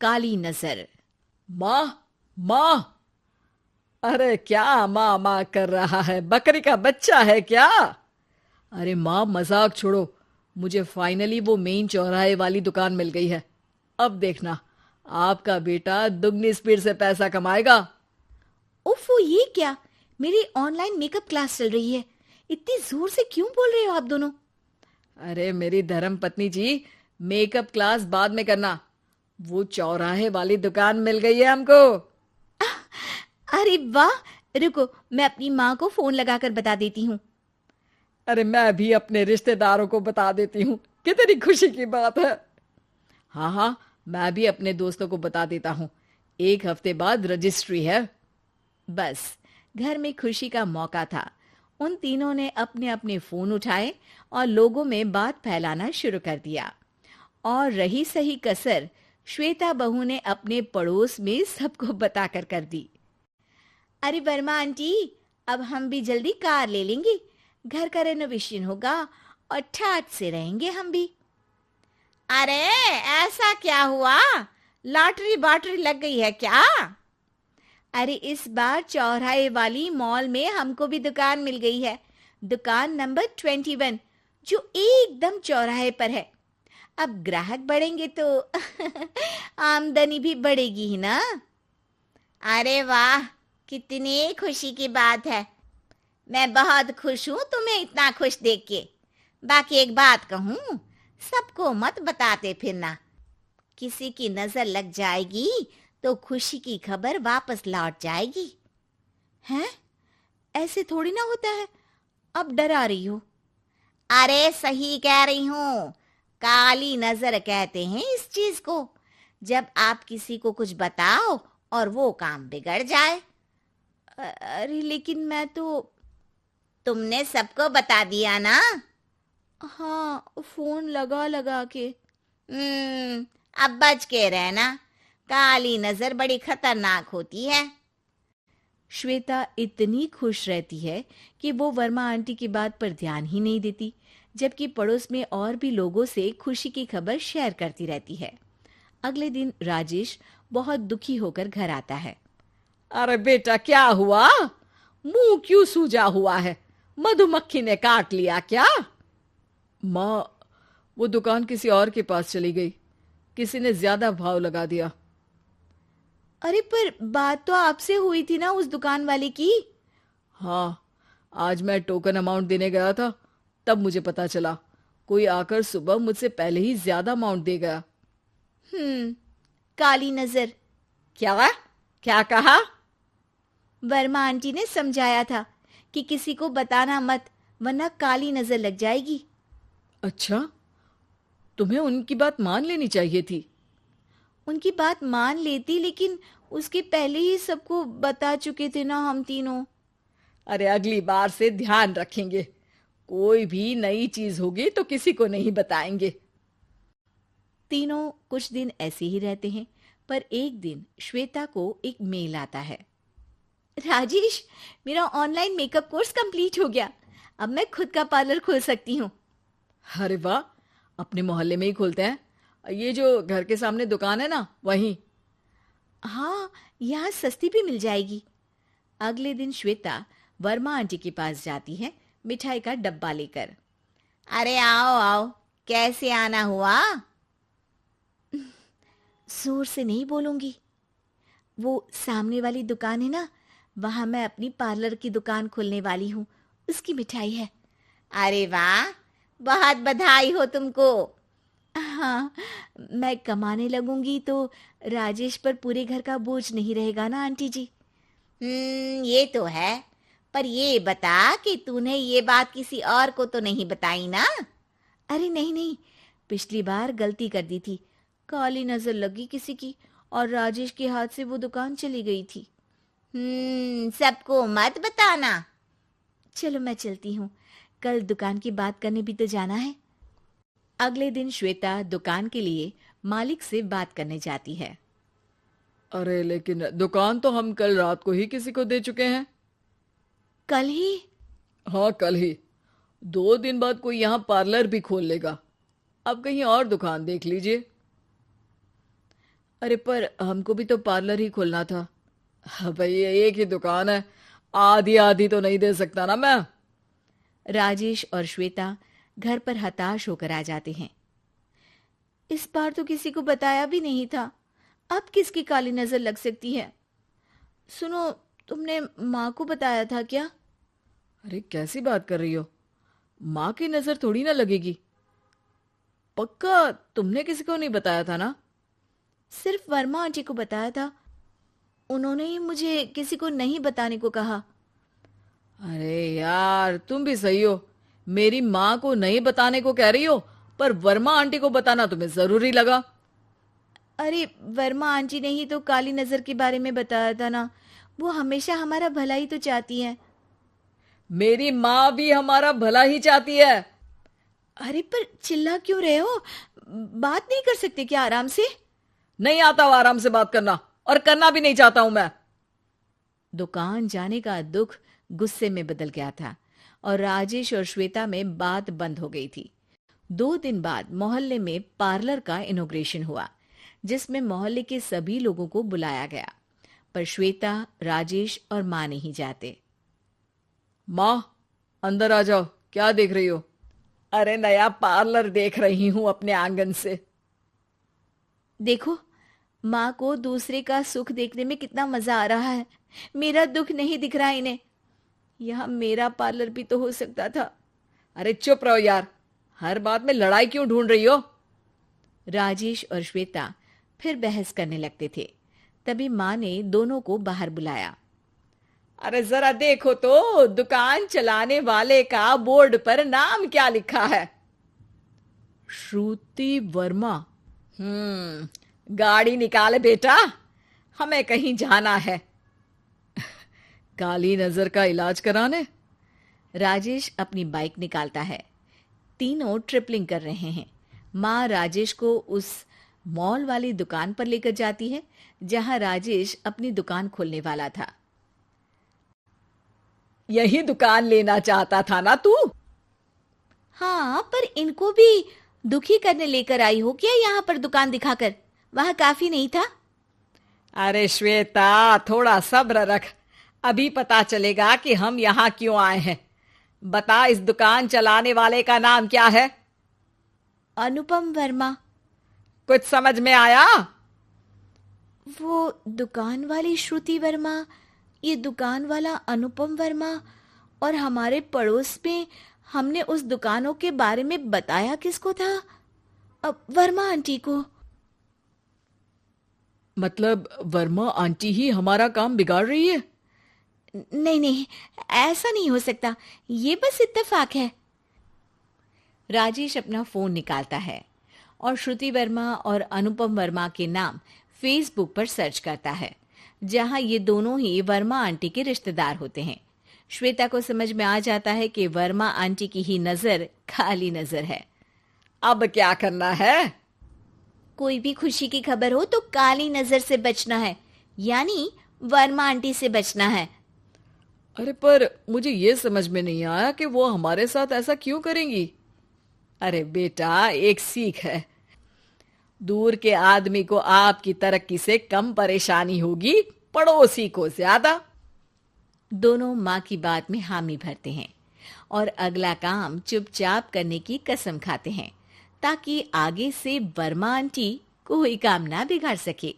काली नजर। माँ, माँ। अरे क्या माँ माँ कर रहा है? बकरी का बच्चा है क्या? अरे माँ, मजाक छोड़ो। मुझे फाइनली वो मेन चौराहे वाली दुकान मिल गई है। अब देखना, आपका बेटा दुगनी स्पीड से पैसा कमाएगा। उफ़, ये क्या? मेरी ऑनलाइन मेकअप क्लास चल रही है। इतनी जोर से क्यों बोल रहे हो आप दोनों? अरे मेरी धर्म पत्नी जी, मेकअप क्लास बाद में करना। वो चौराहे वाली दुकान मिल गई है हमको। अरे वाह! रुको, मैं अपनी माँ को फोन लगाकर बता देती हूँ। अरे मैं भी अपने रिश्तेदारों को बता देती हूँ। कितनी खुशी की बात है। हाँ हाँ, मैं भी अपने दोस्तों को बता देता हूँ। 1 हफ्ते बाद रजिस्ट्री है। बस, घर में खुशी का मौका था। उन तीनों ने अपने अपने फोन उठाए और लोगों में बात फैलाना शुरू कर दिया। और रही सही कसर, श्वेता बहू ने अपने पड़ोस में सबको बताकर कर दी। अरे वर्मा आंटी, अब हम भी जल्दी कार ले लेंगे। घर का रेनोवेशन होगा और ठाट से रहेंगे हम भी। अरे, ऐसा क्या हुआ? लॉटरी बाटरी लग गई है क्या? अरे, इस बार चौराहे वाली मॉल में हमको भी दुकान मिल गई है। दुकान नंबर 21, जो एकदम चौराहे पर है। अब ग्राहक बढ़ेंगे तो आमदनी भी बढ़ेगी ही ना। अरे वाह, कितनी खुशी की बात है। मैं बहुत खुश हूँ तुम्हें इतना खुश देख के। बाकी एक बात कहूँ, सबको मत बताते फिरना। किसी की नजर लग जाएगी तो खुशी की खबर वापस लौट जाएगी। हैं? ऐसे थोड़ी ना होता है। अब डरा रही हो। अरे सही कह रही हूँ। काली नजर कहते हैं इस चीज को, जब आप किसी को कुछ बताओ और वो काम बिगड़ जाए। अरे लेकिन मैं तो। तुमने सबको बता दिया ना? हाँ, फोन लगा लगा के। अब बच के रहना। काली नजर बड़ी खतरनाक होती है। श्वेता इतनी खुश रहती है कि वो वर्मा आंटी की बात पर ध्यान ही नहीं देती, जबकि पड़ोस में और भी लोगों से खुशी की खबर शेयर करती रहती है। अगले दिन राजेश बहुत दुखी होकर घर आता है। अरे बेटा, क्या हुआ? मुंह क्यों सूजा हुआ है? मधुमक्खी ने काट लिया क्या? माँ, वो दुकान किसी और के पास चली गई। किसी ने ज्यादा भाव लगा दिया। अरे पर बात तो आपसे हुई थी ना उस दुकान वाले की। हाँ, आज मैं टोकन अमाउंट देने गया था, तब मुझे पता चला। कोई आकर सुबह मुझसे पहले ही ज्यादा अमाउंट दे गया। काली नजर। क्या? क्या कहा? वर्मा आंटी ने समझाया था कि किसी को बताना मत, वरना काली नजर लग जाएगी। अच्छा, तुम्हें उनकी बात मान लेनी चाहिए थी। उनकी बात मान लेती, लेकिन उसके पहले ही सबको बता चुके थे ना हम तीनों। अरे अगली बार से ध्यान रखेंगे। कोई भी नई चीज होगी तो किसी को नहीं बताएंगे। तीनों कुछ दिन ऐसे ही रहते हैं, पर एक दिन श्वेता को एक मेल आता है। राजेश, मेरा ऑनलाइन मेकअप कोर्स कंप्लीट हो गया। अब मैं खुद का पार्लर खोल सकती हूँ। अरे वाह, अपने मोहल्ले में ही खोलते हैं। ये जो घर के सामने दुकान है ना, वहीं। हाँ, यहाँ सस्ती भी मिल जाएगी। अगले दिन श्वेता वर्मा आंटी के पास जाती है, मिठाई का डब्बा लेकर। अरे आओ आओ, कैसे आना हुआ? जोर से नहीं बोलूंगी। वो सामने वाली दुकान है ना, वहां मैं अपनी पार्लर की दुकान खोलने वाली हूँ। उसकी मिठाई है। अरे वाह, बहुत बधाई हो तुमको। हाँ, मैं कमाने लगूंगी तो राजेश पर पूरे घर का बोझ नहीं रहेगा ना आंटी जी। ये तो है। पर ये बता कि तूने ये बात किसी और को तो नहीं बताई ना? अरे नहीं नहीं, पिछली बार गलती कर दी थी। काली नजर लगी किसी की और राजेश के हाथ से वो दुकान चली गई थी। सबको मत बताना। चलो मैं चलती हूँ, कल दुकान की बात करने भी तो जाना है। अगले दिन श्वेता दुकान के लिए मालिक से बात करने जाती है। अरे लेकिन दुकान तो हम कल रात को ही किसी को दे चुके हैं। कल ही? हाँ, कल ही। 2 दिन बाद कोई यहाँ पार्लर भी खोल लेगा। अब कहीं और दुकान देख लीजिए। अरे पर हमको भी तो पार्लर ही खोलना था। भाई एक ही दुकान है, आधी आधी तो नहीं दे सकता ना मैं। राजेश और श्वेता घर पर हताश होकर आ जाते हैं। इस बार तो किसी को बताया भी नहीं था, अब किसकी काली नजर लग सकती है। सुनो, तुमने माँ को बताया था क्या? अरे कैसी बात कर रही हो, माँ की नजर थोड़ी ना लगेगी। पक्का तुमने किसी को नहीं बताया था ना? सिर्फ वर्मा आंटी को बताया था, उन्होंने ही मुझे किसी को नहीं बताने को कहा। अरे यार तुम भी सही हो, मेरी माँ को नहीं बताने को कह रही हो, पर वर्मा आंटी को बताना तुम्हें जरूरी लगा। अरे वर्मा आंटी ने ही तो काली नजर के बारे में बताया था ना, वो हमेशा हमारा भला ही तो चाहती है। मेरी माँ भी हमारा भला ही चाहती है। अरे पर चिल्ला क्यों रहे हो? बात नहीं कर सकते क्या आराम से? नहीं आता वो आराम से बात करना, और करना भी नहीं चाहता हूं मैं। दुकान जाने का दुख गुस्से में बदल गया था और राजेश और श्वेता में बात बंद हो गई थी। 2 दिन बाद मोहल्ले में पार्लर का इनॉग्रेशन हुआ, जिसमें मोहल्ले के सभी लोगों को बुलाया गया, पर श्वेता, राजेश और माँ नहीं जाते। माँ अंदर आ जाओ, क्या देख रही हो? अरे नया पार्लर देख रही हूं अपने आंगन से। देखो, माँ को दूसरे का सुख देखने में कितना मजा आ रहा है, मेरा दुख नहीं दिख रहा इन्हें। यह मेरा पार्लर भी तो हो सकता था। अरे चुप रहो यार, हर बात में लड़ाई क्यों ढूंढ रही हो? राजेश और श्वेता फिर बहस करने लगते थे। तभी माँ ने दोनों को बाहर बुलाया। अरे जरा देखो तो, दुकान चलाने वाले का बोर्ड पर नाम क्या लिखा है? श्रुति वर्मा। गाड़ी निकाले बेटा, हमें कहीं जाना है। काली नजर का इलाज कराने? राजेश अपनी बाइक निकालता है। तीनों ट्रिपलिंग कर रहे हैं। माँ राजेश को उस मॉल वाली दुकान पर लेकर जाती है जहां राजेश अपनी दुकान खोलने वाला था। यही दुकान लेना चाहता था ना तू? हाँ, पर इनको भी दुखी करने लेकर आई हो क्या यहाँ पर दुकान दिखाकर? वहां काफी नहीं था? अरे श्वेता थोड़ा सब्र रख, अभी पता चलेगा कि हम यहाँ क्यों आए हैं। बता, इस दुकान चलाने वाले का नाम क्या है? अनुपम वर्मा। कुछ समझ में आया? वो दुकान वाली श्रुति वर्मा, ये दुकान वाला अनुपम वर्मा, और हमारे पड़ोस में हमने उस दुकानों के बारे में बताया किसको था? अब वर्मा आंटी को। मतलब वर्मा आंटी ही हमारा काम बिगाड़ रही है? नहीं नहीं, ऐसा नहीं हो सकता, ये बस इत्तेफाक है। राजेश अपना फोन निकालता है और श्रुति वर्मा और अनुपम वर्मा के नाम फेसबुक पर सर्च करता है, जहां ये दोनों ही वर्मा आंटी के रिश्तेदार होते हैं। श्वेता को समझ में आ जाता है कि वर्मा आंटी की ही नजर खाली नजर है। अब क्या करना है? कोई भी खुशी की खबर हो तो काली नजर से बचना है, यानी वर्मा आंटी से बचना है। अरे पर मुझे ये समझ में नहीं आया कि वो हमारे साथ ऐसा क्यों करेंगी। अरे बेटा, एक सीख है, दूर के आदमी को आपकी तरक्की से कम परेशानी होगी, पड़ोसी को ज्यादा। दोनों माँ की बात में हामी भरते हैं और अगला काम चुपचाप करने की कसम खाते हैं, ताकि आगे से वर्मा आंटी कोई काम ना बिगाड़ सके।